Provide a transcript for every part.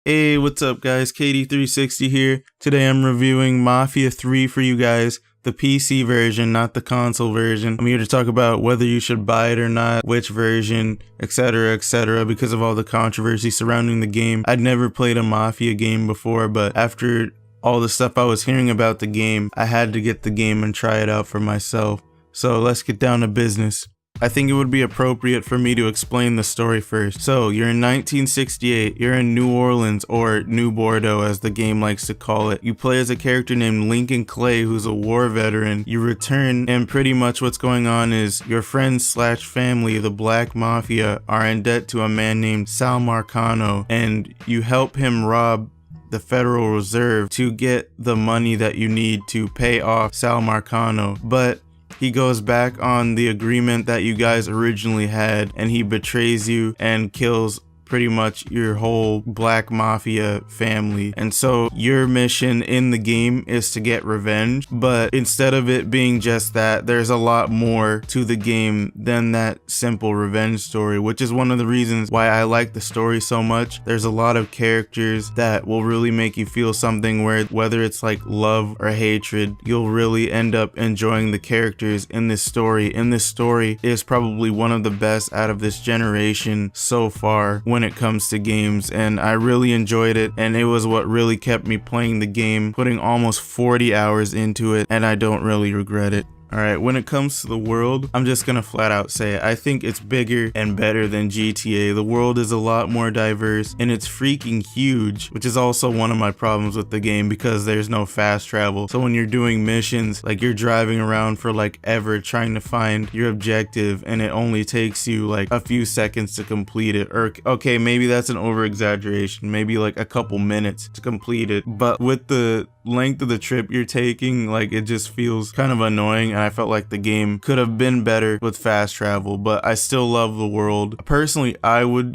Hey, what's up guys? KD360 here. Today I'm reviewing Mafia 3 for you guys, the PC version, not the console version. I'm here to talk about whether you should buy it or not, which version, etc, because of all the controversy surrounding the game. I'd never played a Mafia game before, but after all the stuff I was hearing about the game, I had to get the game and try it out for myself. So let's get down to business. I think it would be appropriate for me to explain the story first. So, you're in 1968, you're in New Orleans, or New Bordeaux as the game likes to call it. You play as a character named Lincoln Clay, who's a war veteran. You return, and pretty much what's going on is your friends slash family, the Black Mafia, are in debt to a man named Sal Marcano, and you help him rob the Federal Reserve to get the money that you need to pay off Sal Marcano. But he goes back on the agreement that you guys originally had, and he betrays you and kills pretty much your whole Black Mafia family. And so your mission in the game is to get revenge, but instead of it being just that, there's a lot more to the game than that simple revenge story, which is one of the reasons why I like the story so much. There's a lot of characters that will really make you feel something, where whether it's like love or hatred, you'll really end up enjoying the characters in this story. And this story is probably one of the best out of this generation so far when it comes to games, and I really enjoyed it, and it was what really kept me playing the game, putting almost 40 hours into it, and I don't really regret it. Alright, when it comes to the world, I'm just gonna flat out say it. I think it's bigger and better than GTA. The world is a lot more diverse, and it's freaking huge, which is also one of my problems with the game, because there's no fast travel. So when you're doing missions, like you're driving around for like ever trying to find your objective, and it only takes you like a few seconds to complete it. Or okay, maybe that's an over exaggeration, maybe like a couple minutes to complete it. But with the length of the trip you're taking, like it just feels kind of annoying, and I felt like the game could have been better with fast travel. But I still love the world. Personally, I would,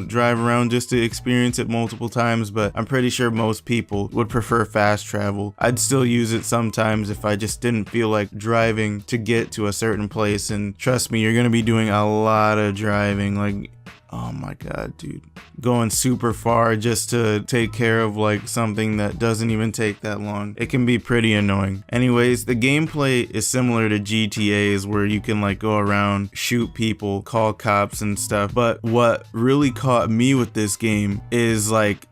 drive around just to experience it multiple times, but I'm pretty sure most people would prefer fast travel. I'd still use it sometimes if I just didn't feel like driving to get to a certain place, and trust me, you're gonna be doing a lot of driving, like, oh my god, dude, going super far just to take care of like something that doesn't even take that long. It can be pretty annoying. Anyways, the gameplay is similar to GTA's, where you can like go around, shoot people, call cops and stuff. But what really caught me with this game is like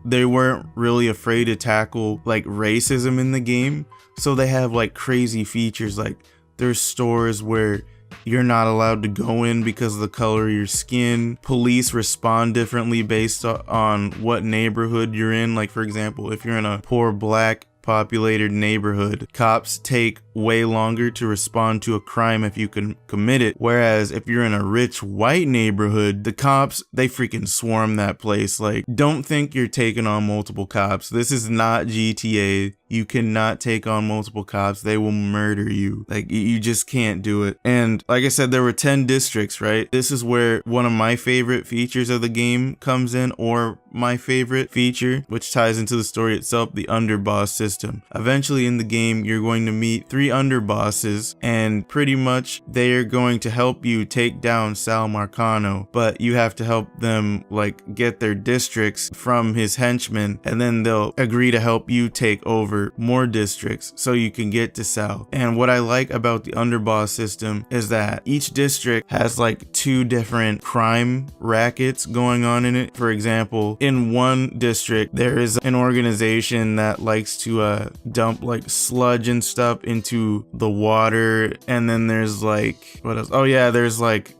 they weren't really afraid to tackle like racism in the game. So they have like crazy features, like there's stores where you're not allowed to go in because of the color of your skin. Police respond differently based on what neighborhood you're in. Like for example, if you're in a poor Black populated neighborhood, cops take way longer to respond to a crime if you can commit it. Whereas if you're in a rich white neighborhood, the cops, they freaking swarm that place. Like, don't think you're taking on multiple cops. This is not GTA. You cannot take on multiple cops. They will murder you. Like, you just can't do it. And like I said, there were 10 districts, right? This is where one of my favorite features of the game comes in, or my favorite feature, which ties into the story itself, the Underboss System. Eventually in the game, you're going to meet 3 underbosses, and pretty much they are going to help you take down Sal Marcano, but you have to help them like get their districts from his henchmen, and then they'll agree to help you take over more districts so you can get to Sal. And what I like about the Underboss System is that each district has like 2 different crime rackets going on in it. For example, in one district there is an organization that likes to dump like sludge and stuff into the water, and then there's like, what else? Oh yeah, there's like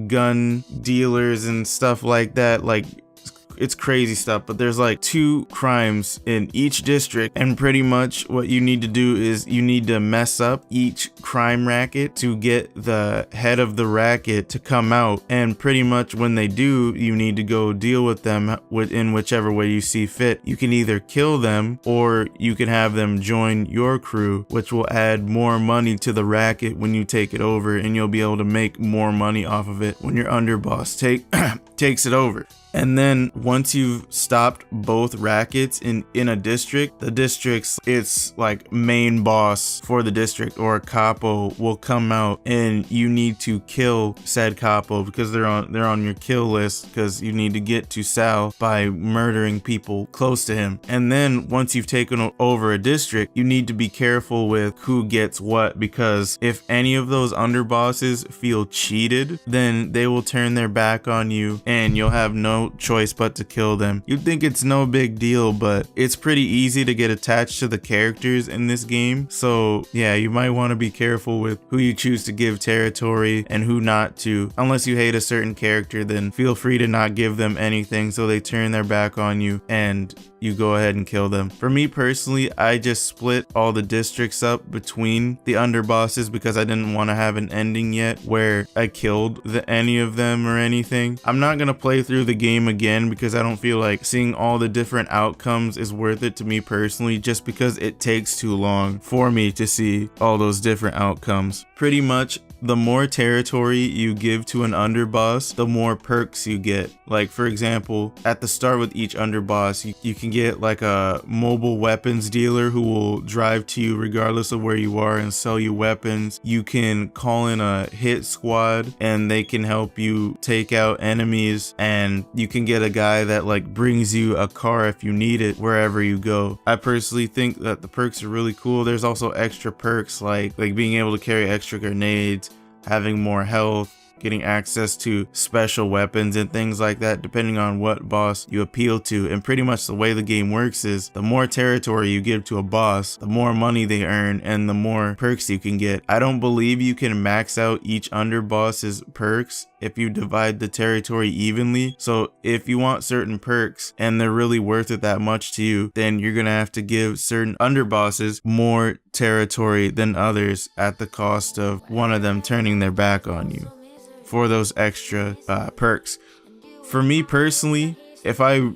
gun dealers and stuff like that. Like, it's crazy stuff, but there's like 2 crimes in each district, and pretty much what you need to do is you need to mess up each crime racket to get the head of the racket to come out, and pretty much when they do, you need to go deal with them in whichever way you see fit. You can either kill them, or you can have them join your crew, which will add more money to the racket when you take it over, and you'll be able to make more money off of it when your underboss takes it over. And then once you've stopped both rackets in a district, the district's its like main boss for the district or a capo will come out, and you need to kill said capo because they're on your kill list, because you need to get to Sal by murdering people close to him. And then once you've taken over a district, you need to be careful with who gets what, because if any of those underbosses feel cheated, then they will turn their back on you and you'll have no choice but to kill them. You'd think it's no big deal, but it's pretty easy to get attached to the characters in this game. So yeah, you might want to be careful with who you choose to give territory and who not to. Unless you hate a certain character, then feel free to not give them anything so they turn their back on you and you go ahead and kill them. For me personally, I just split all the districts up between the underbosses because I didn't want to have an ending yet where I killed any of them or anything. I'm not gonna play through the game again because I don't feel like seeing all the different outcomes is worth it to me personally, just because it takes too long for me to see all those different outcomes. Pretty much the more territory you give to an underboss, the more perks you get. Like for example, at the start with each underboss, you can get like a mobile weapons dealer who will drive to you regardless of where you are and sell you weapons. You can call in a hit squad and they can help you take out enemies, and you can get a guy that like brings you a car if you need it wherever you go. I personally think that the perks are really cool. There's also extra perks like being able to carry extra grenades, having more health, getting access to special weapons and things like that depending on what boss you appeal to. And pretty much the way the game works is the more territory you give to a boss, the more money they earn and the more perks you can get. I don't believe you can max out each underboss's perks if you divide the territory evenly. So if you want certain perks and they're really worth it that much to you, then you're gonna have to give certain underbosses more territory than others at the cost of one of them turning their back on you for those extra perks. For me personally, if I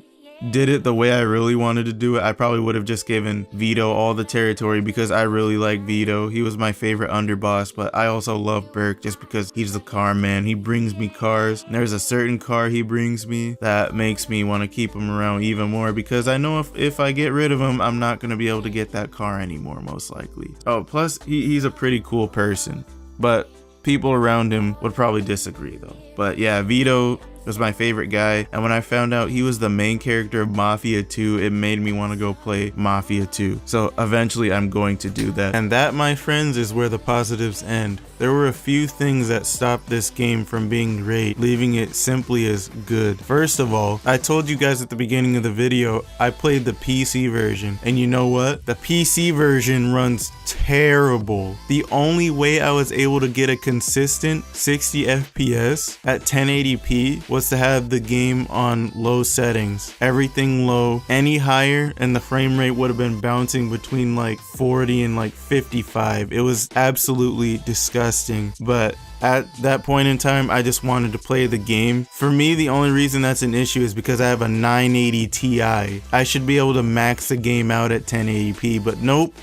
did it the way I really wanted to do it, I probably would have just given Vito all the territory because I really like Vito. He was my favorite underboss, but I also love Burke just because he's the car man. He brings me cars. And there's a certain car he brings me that makes me want to keep him around even more, because I know if I get rid of him, I'm not going to be able to get that car anymore, most likely. Oh, plus he's a pretty cool person, but people around him would probably disagree though. But yeah, Vito was my favorite guy, and when I found out he was the main character of Mafia 2, it made me want to go play Mafia 2. So eventually I'm going to do that. And that, my friends, is where the positives end. There were a few things that stopped this game from being great, leaving it simply as good. First of all, I told you guys at the beginning of the video, I played the PC version, and you know what? The PC version runs terrible. The only way I was able to get a consistent 60 FPS at 1080p was to have the game on low settings. Everything low. Any higher and the frame rate would have been bouncing between like 40 and like 55. It was absolutely disgusting. But at that point in time, I just wanted to play the game. For me, the only reason that's an issue is because I have a 980 Ti. I should be able to max the game out at 1080p, but nope.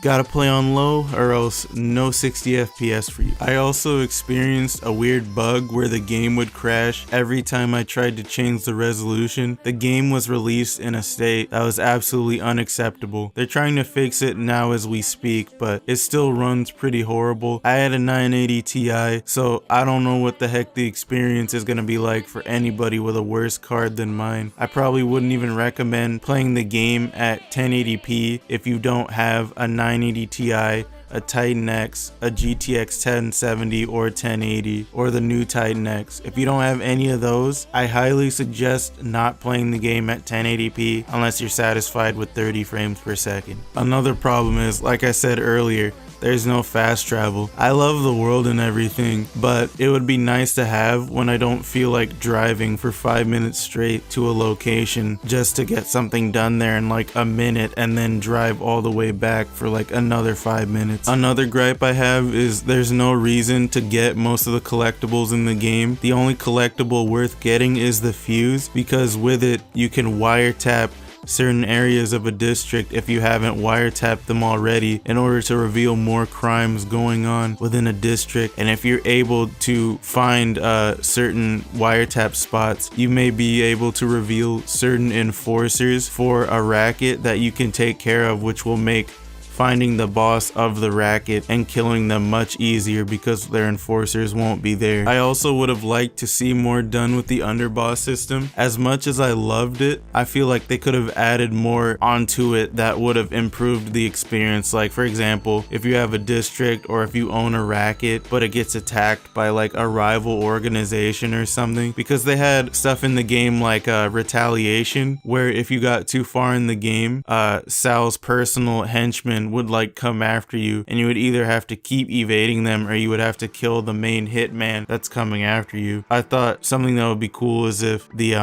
Gotta play on low or else no 60 FPS for you. I also experienced a weird bug where the game would crash every time I tried to change the resolution. The game was released in a state that was absolutely unacceptable. They're trying to fix it now as we speak, but it still runs pretty horrible. I had a 980 Ti, so I don't know what the heck the experience is gonna be like for anybody with a worse card than mine. I probably wouldn't even recommend playing the game at 1080p if you don't have a 980 Ti, a Titan X, a GTX 1070 or 1080, or the new Titan X. If you don't have any of those, I highly suggest not playing the game at 1080p unless you're satisfied with 30 frames per second. Another problem is, like I said earlier, there's no fast travel. I love the world and everything, but it would be nice to have when I don't feel like driving for 5 minutes straight to a location just to get something done there in like a minute and then drive all the way back for like another 5 minutes. Another gripe I have is there's no reason to get most of the collectibles in the game. The only collectible worth getting is the fuse, because with it you can wiretap certain areas of a district if you haven't wiretapped them already, in order to reveal more crimes going on within a district. And if you're able to find certain wiretap spots, you may be able to reveal certain enforcers for a racket that you can take care of, which will make finding the boss of the racket and killing them much easier because their enforcers won't be there. I also would have liked to see more done with the Underboss system. As much as I loved it, I feel like they could have added more onto it that would have improved the experience. Like, for example, if you have a district or if you own a racket but it gets attacked by like a rival organization or something, because they had stuff in the game like retaliation, where if you got too far in the game, Sal's personal henchmen would like come after you, and you would either have to keep evading them or you would have to kill the main hitman that's coming after you. I thought something that would be cool is if the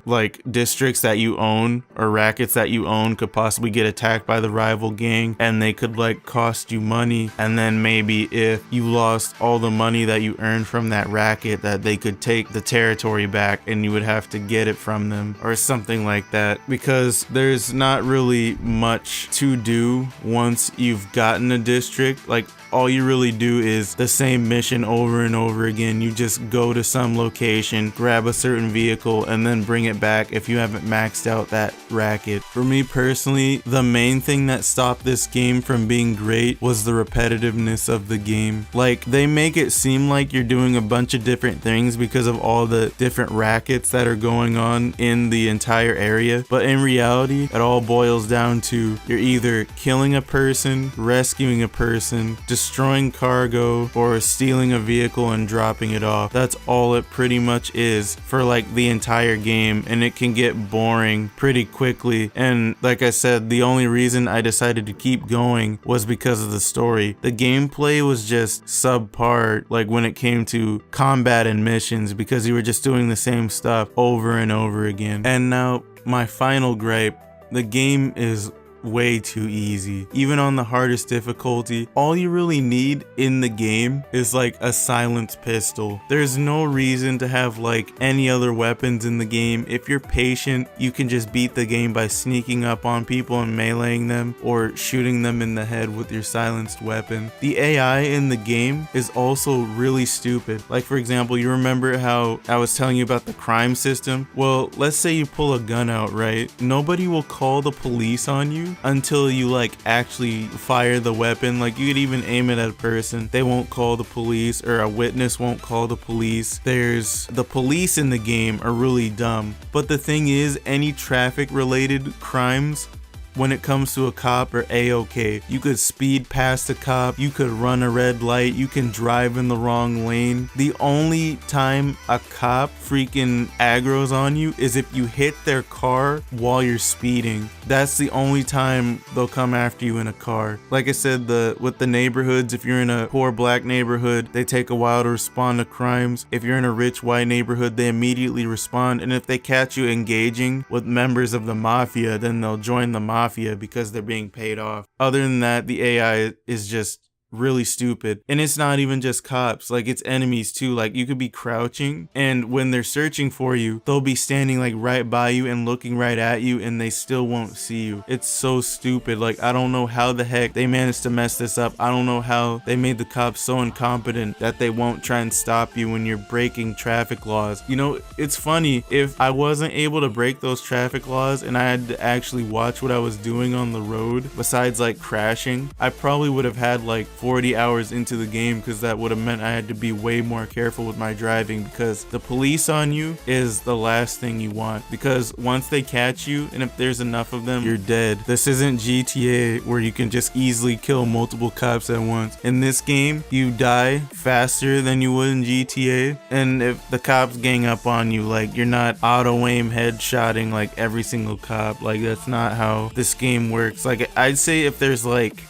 like districts that you own or rackets that you own could possibly get attacked by the rival gang, and they could like cost you money, and then maybe if you lost all the money that you earned from that racket, that they could take the territory back and you would have to get it from them or something like that, because there's not really much to do once you've gotten a district. Like, all you really do is the same mission over and over again. You just go to some location, grab a certain vehicle, and then bring it back if you haven't maxed out that racket. For me personally, the main thing that stopped this game from being great was the repetitiveness of the game. Like, they make it seem like you're doing a bunch of different things because of all the different rackets that are going on in the entire area, but in reality, it all boils down to you're either killing a person, rescuing a person, destroying cargo, or stealing a vehicle and dropping it off. That's all it pretty much is for like the entire game, and it can get boring pretty quickly. And like I said, the only reason I decided to keep going was because of the story. The gameplay was just subpar, like when it came to combat and missions, because you were just doing the same stuff over and over again. And now my final gripe, the game is way too easy. Even on the hardest difficulty, all you really need in the game is like a silenced pistol. There's no reason to have like any other weapons in the game. If you're patient, you can just beat the game by sneaking up on people and meleeing them or shooting them in the head with your silenced weapon. The AI in the game is also really stupid. Like, for example, you remember how I was telling you about the crime system? Well, let's say you pull a gun out, right? Nobody will call the police on you until you like actually fire the weapon. Like, you could even aim it at a person, they won't call the police, or a witness won't call the police. The police in the game are really dumb. But the thing is, any traffic related crimes, when it comes to a cop, are a-okay. You could speed past a cop, you could run a red light, you can drive in the wrong lane. The only time a cop freaking aggroes on you is if you hit their car while you're speeding. That's the only time they'll come after you in a car. Like I said, with the neighborhoods, if you're in a poor black neighborhood, they take a while to respond to crimes. If you're in a rich white neighborhood, they immediately respond. And if they catch you engaging with members of the Mafia, then they'll join the Mafia because they're being paid off. Other than that, the AI is just really stupid. And it's not even just cops, like it's enemies too. Like, you could be crouching, and when they're searching for you, they'll be standing like right by you and looking right at you, and they still won't see you. It's so stupid. Like, I don't know how the heck they managed to mess this up. I don't know how they made the cops so incompetent that they won't try and stop you when you're breaking traffic laws. You know, it's funny, if I wasn't able to break those traffic laws and I had to actually watch what I was doing on the road besides like crashing, I probably would have had like 40 hours into the game, because that would have meant I had to be way more careful with my driving, because the police on you is the last thing you want, because once they catch you, and if there's enough of them, you're dead. This isn't GTA where you can just easily kill multiple cops at once. In this game, you die faster than you would in GTA, and if the cops gang up on you, like, you're not auto aim headshotting like every single cop. Like, that's not how this game works. Like, I'd say if there's like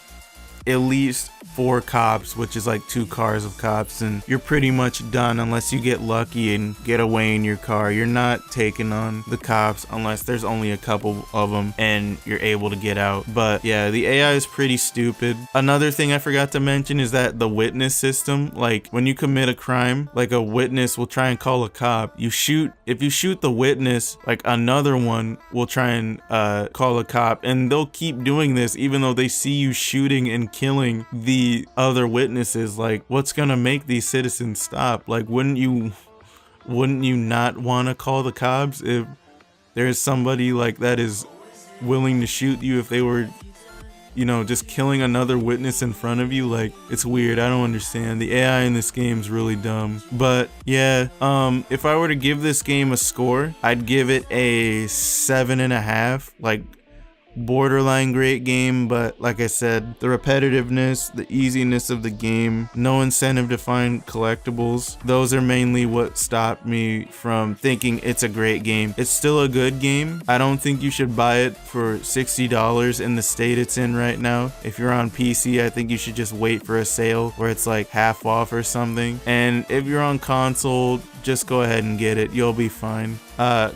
at least 4 cops, which is like 2 cars of cops, and you're pretty much done unless you get lucky and get away in your car. You're not taking on the cops unless there's only a couple of them and you're able to get out. But yeah, the AI is pretty stupid. Another thing I forgot to mention is that the witness system, like when you commit a crime, like a witness will try and call a cop. If you shoot the witness, like another one will try and call a cop, and they'll keep doing this even though they see you shooting and killing the other witnesses. Like, what's gonna make these citizens stop? Like, wouldn't you not want to call the cops if there's somebody like that is willing to shoot you if they were, you know, just killing another witness in front of you? Like, it's weird. I don't understand. The AI in this game is really dumb. But yeah, if I were to give this game a score, I'd give it a 7.5. Like, borderline great game, but like I said, the repetitiveness, the easiness of the game, no incentive to find collectibles, those are mainly what stopped me from thinking it's a great game. It's still a good game. I don't think you should buy it for $60 in the state it's in right now. If you're on PC, I think you should just wait for a sale where it's like half off or something. And if you're on console, just go ahead and get it. You'll be fine.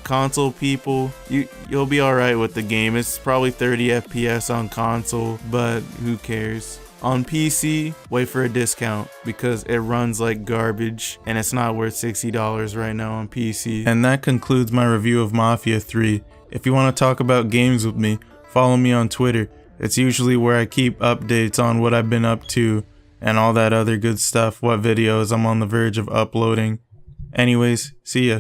Console people, you'll be alright with the game. It's probably 30 FPS on console, but who cares? On PC, wait for a discount because it runs like garbage and it's not worth $60 right now on PC. And that concludes my review of Mafia 3. If you want to talk about games with me, follow me on Twitter. It's usually where I keep updates on what I've been up to and all that other good stuff, what videos I'm on the verge of uploading. Anyways, see ya.